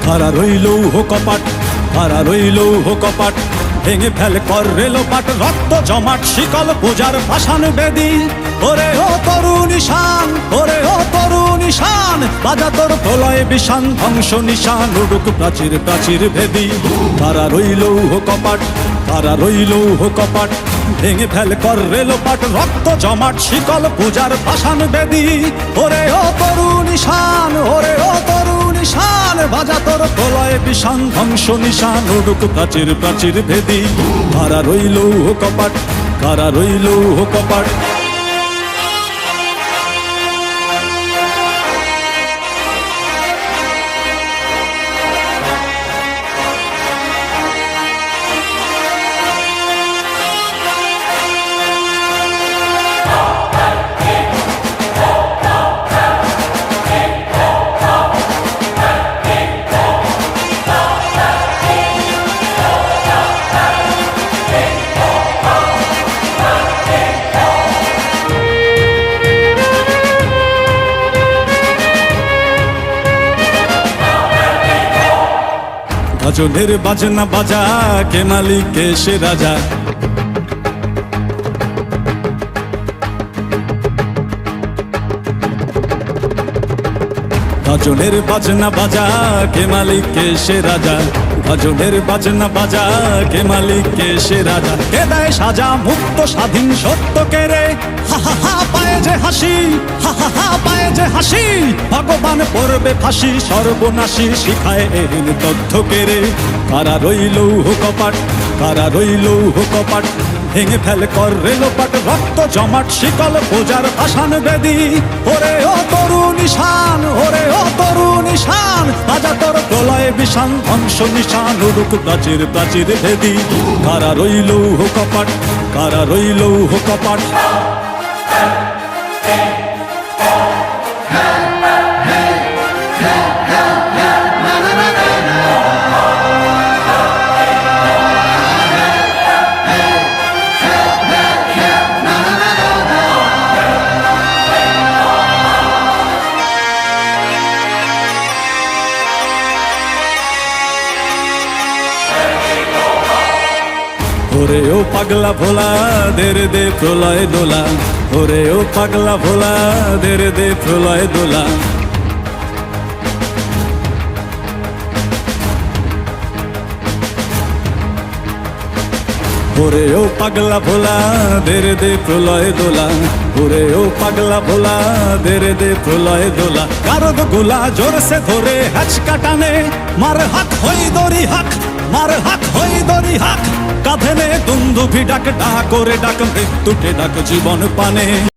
কারা রইল কপাট, কারা রইল কপাট, ভেঙে ফেল কর রেলোপাট, রক্ত জমাট শিকল পূজার ভাসান বেদি। ওরে ও তরুণ ঈশান, ওরে ও তরুণ ঈশান, বাজা তোর প্রলয় বিষান, ধ্বংস নিশান উড়ুক প্রাচীর প্রাচীর ভেদি। কারা রইল কপাট, কারা রইল কপাট, ভেঙে ফেল কর রেলোপাট, রক্ত জমাট শিকল পূজার ভাসান বেদি। ওরে ও তরুণ ঈশান, ওরে ও তরুণ ঈশান, বাজা তোর প্রলয় বিষান, ধ্বংস নিশান উড়ুক প্রাচীর প্রাচীর ভেদি। কারা রইল কপাট, কারা রইল কপাট। গাজনের বাজনা বাজা, কে মালিক কে সে রাজা। গাজনের বাজনা বাজা, কে মালিক কে সে রাজা। গাজনের বাজনা বাজা, কে মালিক কে সে রাজা। কে দেয় সাজা মুক্ত স্বাধীন সত্য কে রে, হা হা হা পায়ে যে হাসি, হা হা হা পায়ে যে হাসি। ভগবান পড়বে ফাঁসি, সর্বনাশী শিখায় এহেন তথ্য কে রে। কারা রইল কপাট, কারা রইল কপাট, ভেঙে ফেল কর রেলোপাট, রক্ত জমাট শিকল পূজার ভাসান বেদি। ওরে ও তরুণ ঈশান, ওরে ও তরুণ ঈশান, বাজা তোর প্রলয় বিষান, ধ্বংস নিশান উড়ুক প্রাচীর প্রাচীর ভেদি। কারা রইল কপাট, কারা রইল কপাট। ওরে ও পাগলা ভোলা, দের দে প্রলয় দোলা। ওরে ও পাগলা ভোলা, দের দে প্রলয় দোলা। ওরে ও পাগলা ভোলা, দের দে প্রলয় দোলা। ওরে ও পাগলা ভোলা, দের দে প্রলয় দোলা। কারদ গোলা জোরসে ধরে হ্যাচকা টানে, মার হাক হই দড়ি হাক, মার হাক হই দড়ি হাক। কাঁধে নে দুন্দুভি ডাক, ডাক করে ডাক মৃত্যুকে ডাক জীবন পানে।